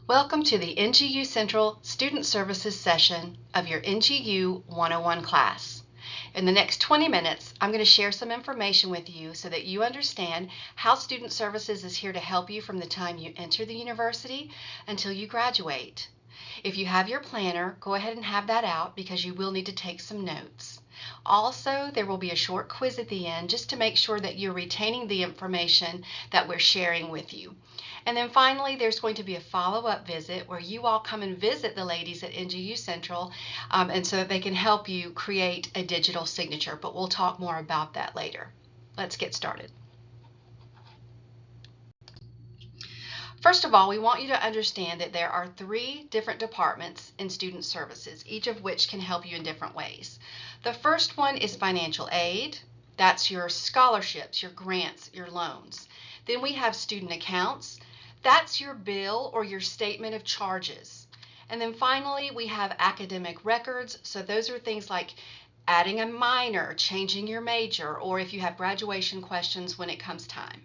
Welcome to the NGUcentral Student Services session of your NGU 101 class. In the next 20 minutes, I'm going to share some information with you so that you understand how Student Services is here to help you from the time you enter the university until you graduate. If you have your planner, go ahead and have that out because you will need to take some notes. Also, there will be a short quiz at the end just to make sure that you're retaining the information that we're sharing with you. And then finally, there's going to be a follow-up visit where you all come and visit the ladies at NGUcentral and so that they can help you create a digital signature, but we'll talk more about that later. Let's get started. First of all, we want you to understand that there are 3 different departments in student services, each of which can help you in different ways. The first one is financial aid. That's your scholarships, your grants, your loans. Then we have student accounts. That's your bill or your statement of charges. And then finally, we have academic records. So those are things like adding a minor, changing your major, or if you have graduation questions when it comes time.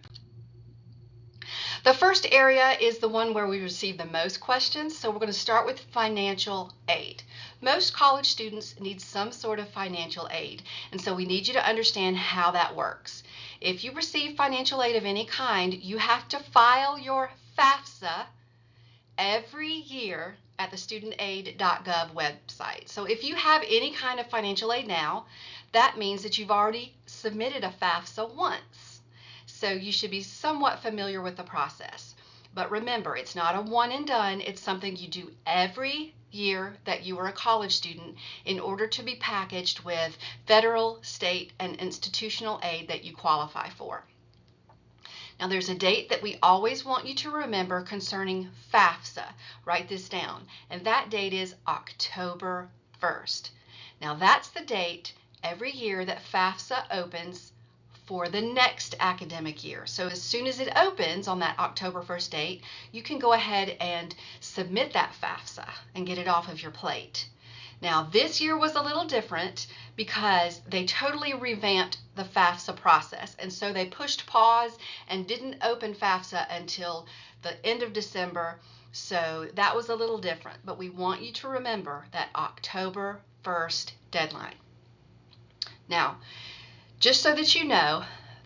The first area is the one where we receive the most questions, so we're going to start with financial aid. Most college students need some sort of financial aid, and so we need you to understand how that works. If you receive financial aid of any kind, you have to file your FAFSA every year at the studentaid.gov website. So if you have any kind of financial aid now, that means that you've already submitted a FAFSA once. So you should be somewhat familiar with the process. But remember, it's not a one and done. It's something you do every year that you are a college student in order to be packaged with federal, state, and institutional aid that you qualify for. Now there's a date that we always want you to remember concerning FAFSA. Write this down. And that date is October 1st. Now that's the date every year that FAFSA opens for the next academic year. So as soon as it opens on that October 1st date, you can go ahead and submit that FAFSA and get it off of your plate. Now this year was a little different because they totally revamped the FAFSA process, and so they pushed pause and didn't open FAFSA until the end of December. So that was a little different, but we want you to remember that October 1st deadline. Now, just so that you know,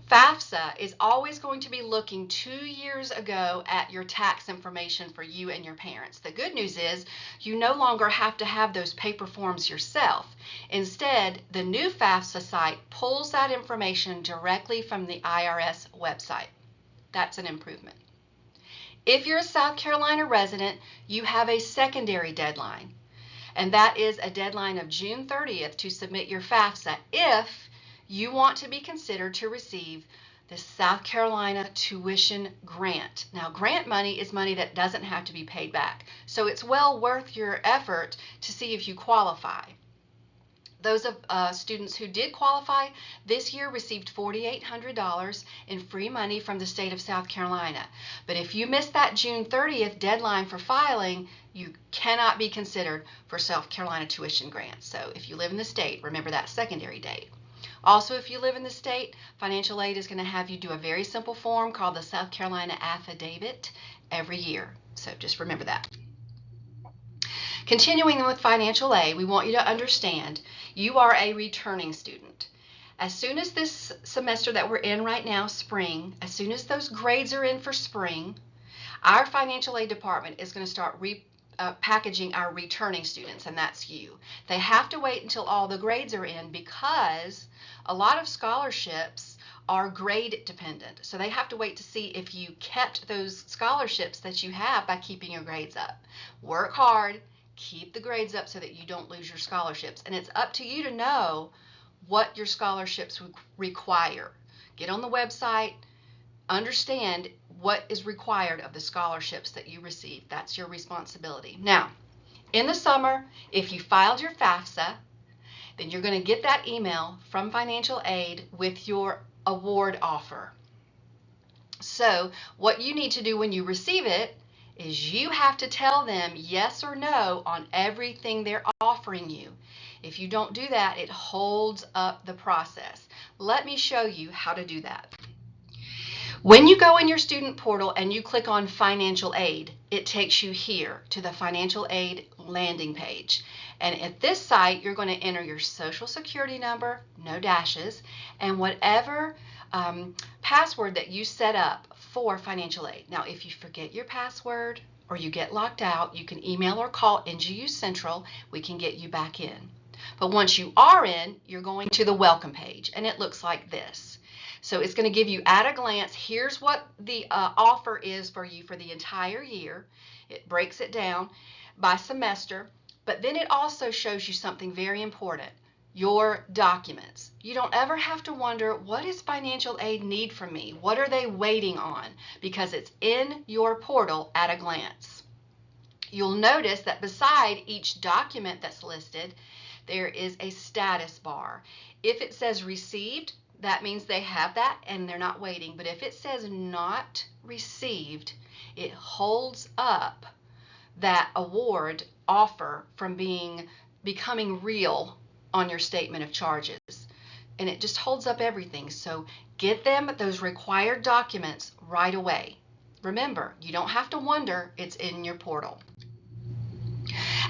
FAFSA is always going to be looking 2 years ago at your tax information for you and your parents. The good news is you no longer have to have those paper forms yourself. Instead, the new FAFSA site pulls that information directly from the IRS website. That's an improvement. If you're a South Carolina resident, you have a secondary deadline, and that is a deadline of June 30th to submit your FAFSA if you want to be considered to receive the South Carolina tuition grant. Now, grant money is money that doesn't have to be paid back, so it's well worth your effort to see if you qualify. Those students who did qualify this year received $4,800 in free money from the state of South Carolina. But if you missed that June 30th deadline for filing, you cannot be considered for South Carolina tuition grants. So if you live in the state, remember that secondary date. Also, if you live in the state, financial aid is going to have you do a very simple form called the South Carolina Affidavit every year. So just remember that. Continuing with financial aid, we want you to understand you are a returning student. As soon as this semester that we're in right now, spring, as soon as those grades are in for spring, our financial aid department is going to start packaging our returning students, and that's you. They have to wait until all the grades are in because a lot of scholarships are grade dependent. So they have to wait to see if you kept those scholarships that you have by keeping your grades up. Work hard, keep the grades up so that you don't lose your scholarships. And it's up to you to know what your scholarships require. Get on the website, understand what is required of the scholarships that you receive. That's your responsibility. Now, in the summer, if you filed your FAFSA, then you're going to get that email from financial aid with your award offer. So what you need to do when you receive it is you have to tell them yes or no on everything they're offering you. If you don't do that, it holds up the process. Let me show you how to do that. When you go in your student portal and you click on financial aid, it takes you here to the financial aid landing page. And at this site, you're going to enter your social security number, no dashes, and whatever password that you set up for financial aid. Now, if you forget your password or you get locked out, you can email or call NGUcentral. We can get you back in. But once you are in, you're going to the welcome page, and it looks like this. So it's going to give you at a glance, here's what the offer is for you for the entire year. It breaks it down by semester, but then it also shows you something very important, your documents. You don't ever have to wonder, what does financial aid need from me? What are they waiting on? Because it's in your portal at a glance. You'll notice that beside each document that's listed, there is a status bar. If it says received, that means they have that and they're not waiting. But if it says not received, it holds up that award offer from becoming real on your statement of charges. And it just holds up everything. So get them those required documents right away. Remember, you don't have to wonder, it's in your portal.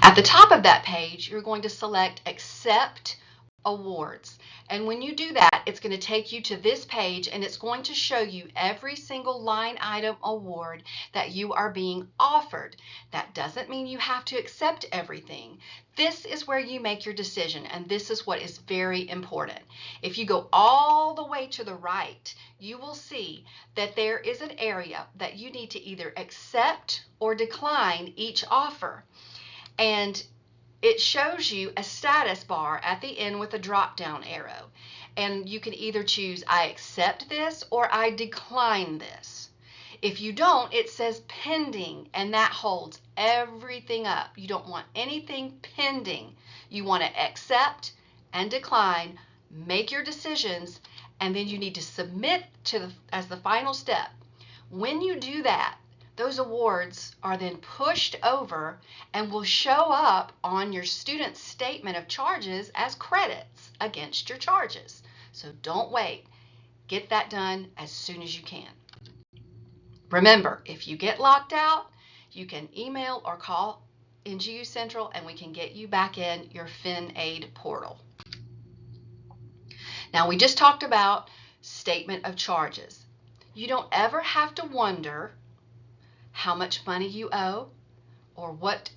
At the top of that page, you're going to select Accept Awards. And when you do that, it's going to take you to this page, and it's going to show you every single line item award that you are being offered. That doesn't mean you have to accept everything. This is where you make your decision, and this is what is very important. If you go all the way to the right, you will see that there is an area that you need to either accept or decline each offer. And it shows you a status bar at the end with a drop-down arrow. And you can either choose, I accept this, or I decline this. If you don't, it says pending, and that holds everything up. You don't want anything pending. You want to accept and decline, make your decisions, and then you need to submit as the final step. When you do that, those awards are then pushed over and will show up on your student statement of charges as credits against your charges. So don't wait. Get that done as soon as you can. Remember, if you get locked out, you can email or call NGUcentral and we can get you back in your FinAid portal. Now, we just talked about statement of charges. You don't ever have to wonder how much money you owe or what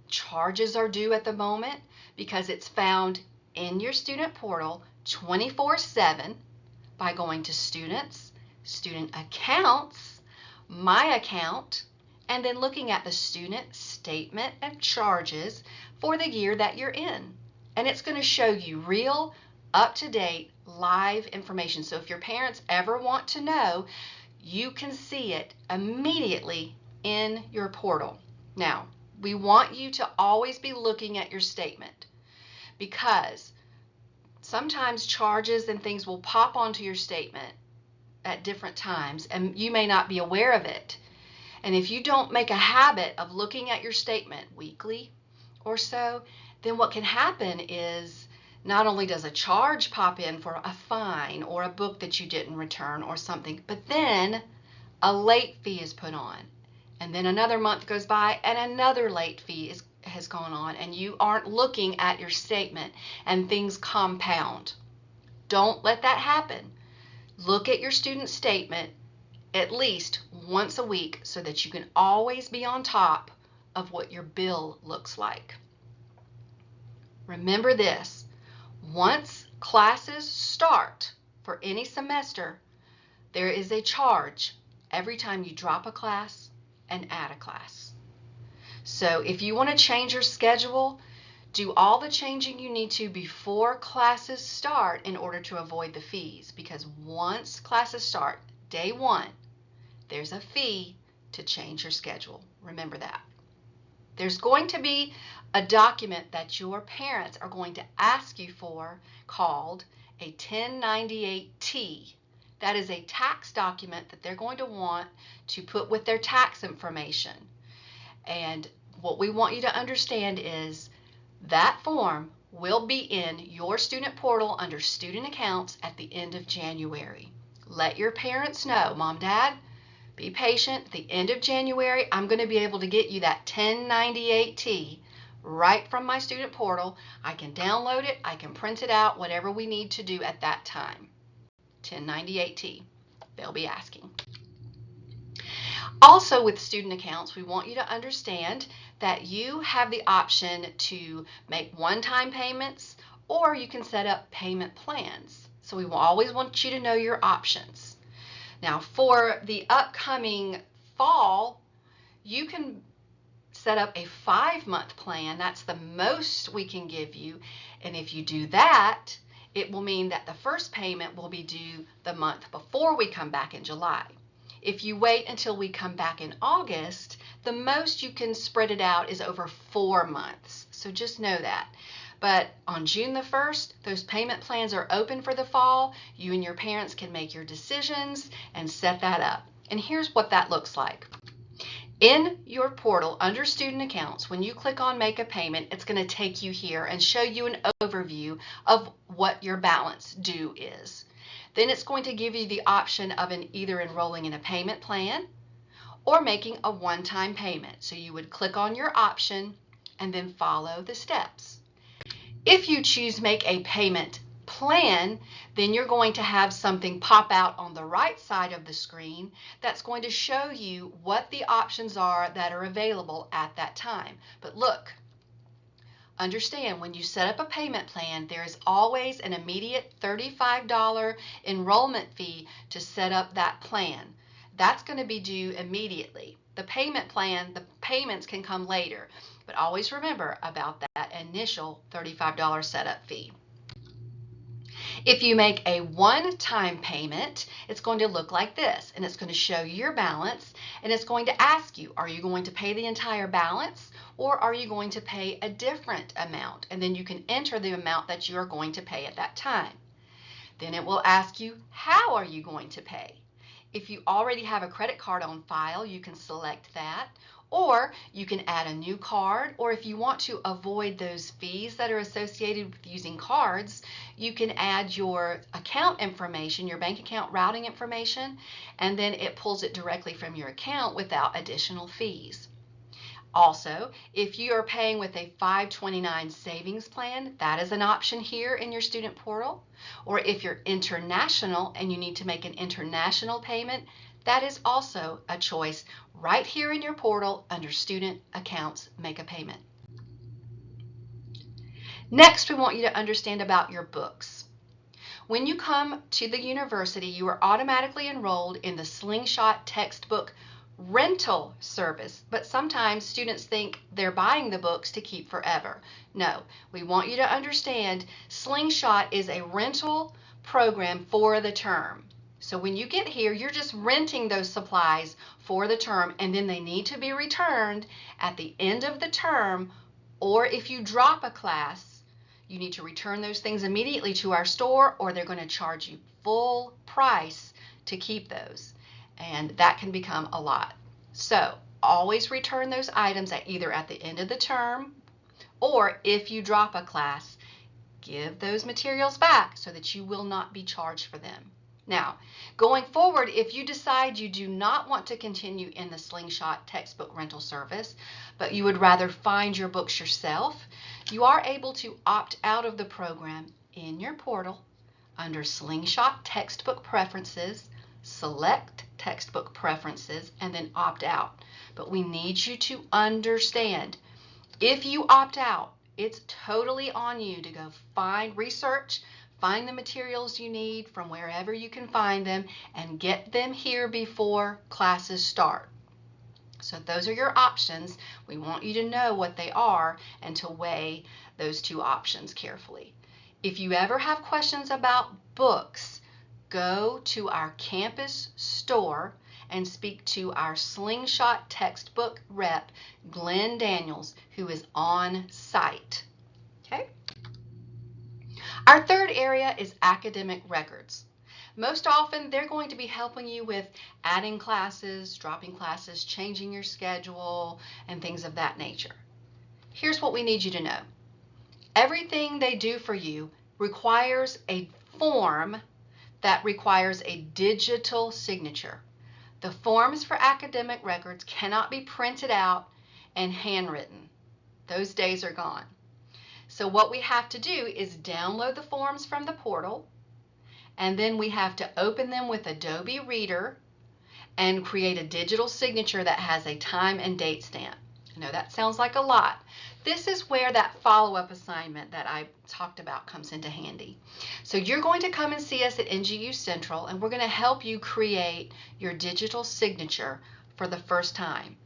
charges are due at the moment, because it's found in your student portal 24/7 by going to Students, Student Accounts, My Account, and then looking at the student statement of charges for the year that you're in. And it's going to show you real, up-to-date, live information. So if your parents ever want to know, you can see it immediately in your portal. Now, we want you to always be looking at your statement, because sometimes charges and things will pop onto your statement at different times and you may not be aware of it. And if you don't make a habit of looking at your statement weekly or so, then what can happen is not only does a charge pop in for a fine or a book that you didn't return or something, but then a late fee is put on. And then another month goes by and another late fee has gone on, and you aren't looking at your statement and things compound. Don't let that happen. Look at your student statement at least once a week so that you can always be on top of what your bill looks like. Remember this, once classes start for any semester, there is a charge every time you drop a class and add a class. So if you want to change your schedule, do all the changing you need to before classes start in order to avoid the fees, because once classes start, day one, there's a fee to change your schedule. Remember that. There's going to be a document that your parents are going to ask you for called a 1098-T. That is a tax document that they're going to want to put with their tax information. And what we want you to understand is that form will be in your student portal under student accounts at the end of January. let your parents know, Mom, Dad, be patient. At the end of January, I'm going to be able to get you that 1098T right from my student portal. I can download it, I can print it out, whatever we need to do at that time. 1098T, they'll be asking. Also, with student accounts, we want you to understand that you have the option to make one-time payments, or you can set up payment plans. So we will always want you to know your options. Now, for the upcoming fall, you can set up a 5-month plan. That's the most we can give you. And if you do that, it will mean that the first payment will be due the month before we come back in July. If you wait until we come back in August, the most you can spread it out is over 4 months. So just know that. But on June the 1st, those payment plans are open for the fall. You and your parents can make your decisions and set that up. And here's what that looks like. In your portal, under student accounts, when you click on make a payment, it's going to take you here and show you an overview of what your balance due is. Then it's going to give you the option of either enrolling in a payment plan or making a one-time payment. So you would click on your option and then follow the steps. If you choose make a payment plan, then you're going to have something pop out on the right side of the screen that's going to show you what the options are that are available at that time. But look, understand, when you set up a payment plan, there is always an immediate $35 enrollment fee to set up that plan. That's going to be due immediately. The payment plan, the payments can come later, but always remember about that initial $35 setup fee. If you make a one-time payment, it's going to look like this, and it's going to show you your balance, and it's going to ask you, are you going to pay the entire balance, or are you going to pay a different amount? And then you can enter the amount that you are going to pay at that time. Then it will ask you, how are you going to pay? If you already have a credit card on file, you can select that, or you can add a new card, or if you want to avoid those fees that are associated with using cards, you can add your account information, your bank account routing information, and then it pulls it directly from your account without additional fees. Also, if you are paying with a 529 savings plan, that is an option here in your student portal. Or if you're international and you need to make an international payment, that is also a choice right here in your portal under Student Accounts, Make a Payment. Next, we want you to understand about your books. When you come to the university, you are automatically enrolled in the Slingshot textbook rental service, but sometimes students think they're buying the books to keep forever. No, we want you to understand Slingshot is a rental program for the term. So when you get here, you're just renting those supplies for the term, and then they need to be returned at the end of the term, or if you drop a class, you need to return those things immediately to our store, or they're going to charge you full price to keep those. And that can become a lot. So always return those items either at the end of the term, or if you drop a class, give those materials back so that you will not be charged for them. Now, going forward, if you decide you do not want to continue in the Slingshot textbook rental service, but you would rather find your books yourself, you are able to opt out of the program in your portal under Slingshot Textbook Preferences, select Textbook Preferences, and then opt out. But we need you to understand, if you opt out, it's totally on you to go research, find the materials you need from wherever you can find them, and get them here before classes start. So those are your options. We want you to know what they are and to weigh those two options carefully. If you ever have questions about books, go to our campus store and speak to our Slingshot textbook rep, Glenn Daniels, who is on site. Okay? Our third area is academic records. Most often, they're going to be helping you with adding classes, dropping classes, changing your schedule, and things of that nature. Here's what we need you to know. Everything they do for you requires a form that requires a digital signature. The forms for academic records cannot be printed out and handwritten. Those days are gone. So what we have to do is download the forms from the portal, and then we have to open them with Adobe Reader and create a digital signature that has a time and date stamp. I know that sounds like a lot. This is where that follow-up assignment that I talked about comes into handy. So you're going to come and see us at NGU Central, and we're going to help you create your digital signature for the first time.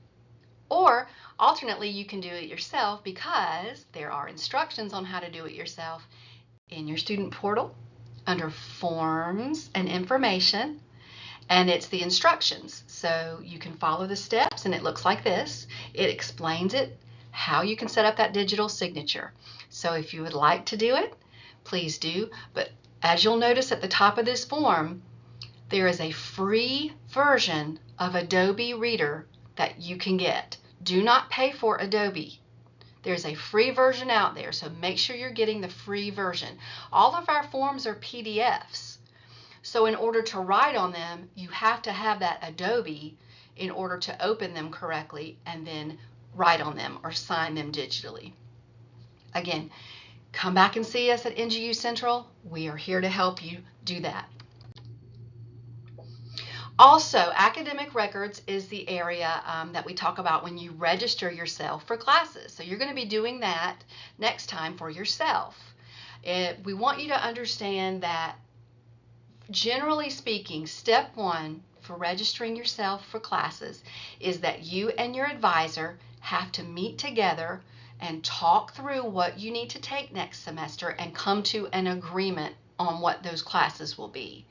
Or alternately, you can do it yourself because there are instructions on how to do it yourself in your student portal under Forms and Information, and it's the instructions. So you can follow the steps, and it looks like this. It explains it, how you can set up that digital signature. So if you would like to do it, please do. But as you'll notice at the top of this form, there is a free version of Adobe Reader that you can get. Do not pay for Adobe. There's a free version out there, so make sure you're getting the free version. All of our forms are PDFs. So in order to write on them, you have to have that Adobe in order to open them correctly and then write on them or sign them digitally. Again, come back and see us at NGU Central. We are here to help you do that. Also, academic records is the area that we talk about when you register yourself for classes. So you're going to be doing that next time for yourself. We want you to understand that, generally speaking, step one for registering yourself for classes is that you and your advisor have to meet together and talk through what you need to take next semester and come to an agreement on what those classes will be.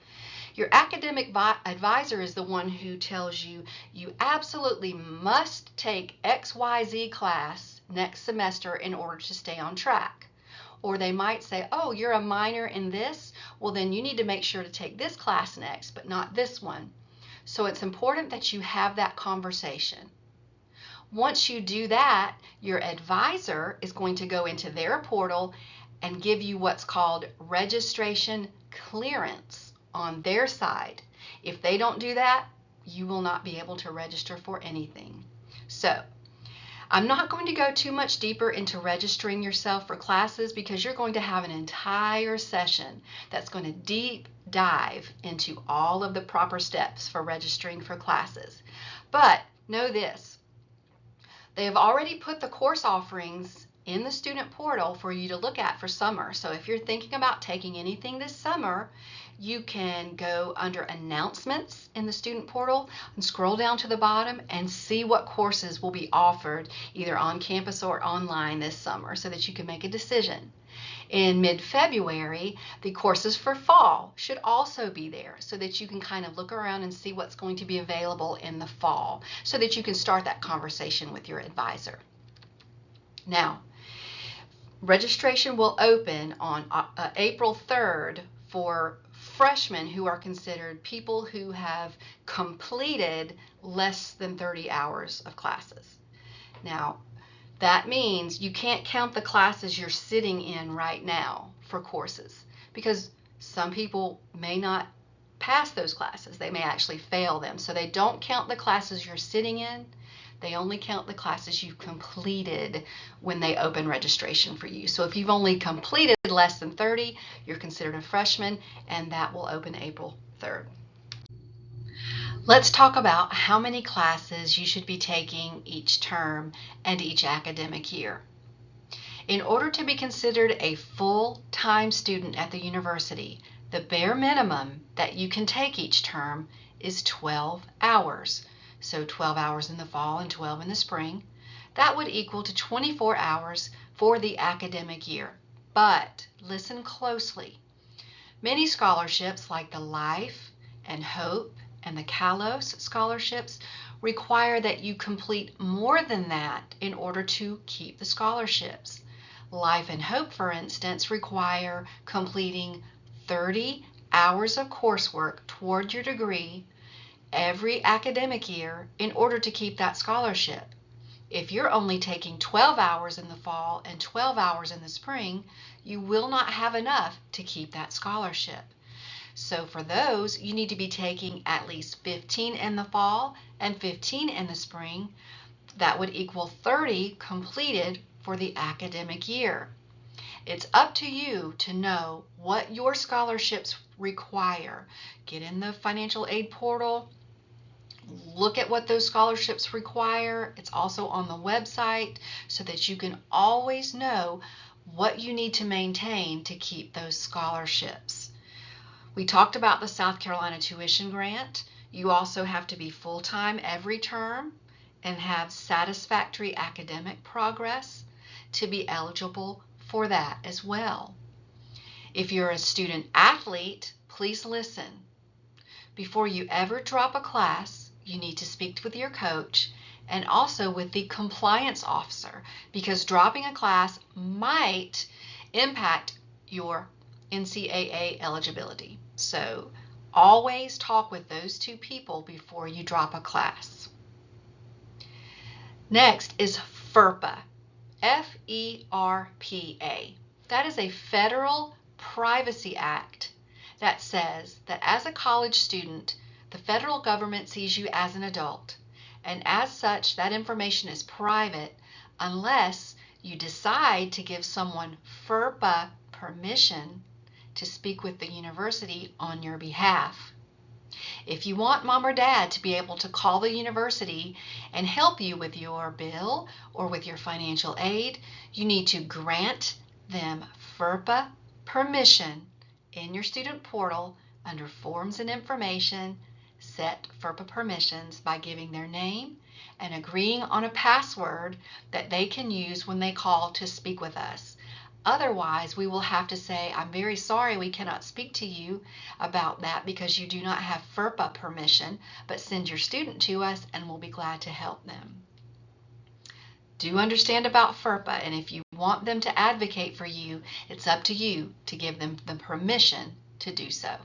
Your academic advisor is the one who tells you you absolutely must take XYZ class next semester in order to stay on track. Or they might say, oh, you're a minor in this? Well, then you need to make sure to take this class next, but not this one. So it's important that you have that conversation. Once you do that, your advisor is going to go into their portal and give you what's called registration clearance on their side. If they don't do that, you will not be able to register for anything. So I'm not going to go too much deeper into registering yourself for classes because you're going to have an entire session that's going to deep dive into all of the proper steps for registering for classes. But know this, they have already put the course offerings in the student portal for you to look at for summer. So if you're thinking about taking anything this summer, you can go under announcements in the student portal and scroll down to the bottom and see what courses will be offered either on campus or online this summer so that you can make a decision. In mid-February, the courses for fall should also be there so that you can kind of look around and see what's going to be available in the fall so that you can start that conversation with your advisor. Now, registration will open on April 3rd for freshmen who are considered people who have completed less than 30 hours of classes. Now, that means you can't count the classes you're sitting in right now for courses because some people may not pass those classes. They may actually fail them. So they don't count the classes you're sitting in. They only count the classes you've completed when they open registration for you. So if you've only completed less than 30, you're considered a freshman, and that will open April 3rd. Let's talk about how many classes you should be taking each term and each academic year. In order to be considered a full-time student at the university, the bare minimum that you can take each term is 12 hours. So 12 hours in the fall and 12 in the spring. That would equal to 24 hours for the academic year. But listen closely. Many scholarships like the Life and Hope and the Kalos scholarships require that you complete more than that in order to keep the scholarships. Life and Hope, for instance, require completing 30 hours of coursework toward your degree every academic year in order to keep that scholarship. If you're only taking 12 hours in the fall and 12 hours in the spring, you will not have enough to keep that scholarship. So for those, you need to be taking at least 15 in the fall and 15 in the spring. That would equal 30 completed for the academic year. It's up to you to know what your scholarships require. Get in the financial aid portal, look at what those scholarships require. It's also on the website so that you can always know what you need to maintain to keep those scholarships. We talked about the South Carolina tuition grant. You also have to be full-time every term and have satisfactory academic progress to be eligible for that as well. If you're a student athlete, please listen. Before you ever drop a class, you need to speak with your coach and also with the compliance officer, because dropping a class might impact your NCAA eligibility. So always talk with those two people before you drop a class. Next is FERPA, F-E-R-P-A. That is a federal privacy act that says that as a college student, the federal government sees you as an adult, and as such, that information is private unless you decide to give someone FERPA permission to speak with the university on your behalf. If you want mom or dad to be able to call the university and help you with your bill or with your financial aid, you need to grant them FERPA permission in your student portal under Forms and Information. Set FERPA permissions by giving their name and agreeing on a password that they can use when they call to speak with us. Otherwise, we will have to say, I'm very sorry we cannot speak to you about that because you do not have FERPA permission, but send your student to us and we'll be glad to help them. Do understand about FERPA, and if you want them to advocate for you, it's up to you to give them the permission to do so.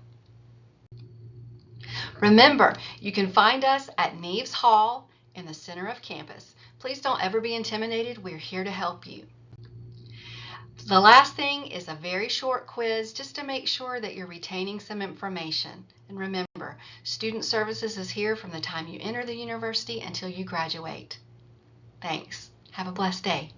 Remember, you can find us at Neves Hall in the center of campus. Please don't ever be intimidated. We're here to help you. The last thing is a very short quiz just to make sure that you're retaining some information. And remember, Student Services is here from the time you enter the university until you graduate. Thanks. Have a blessed day.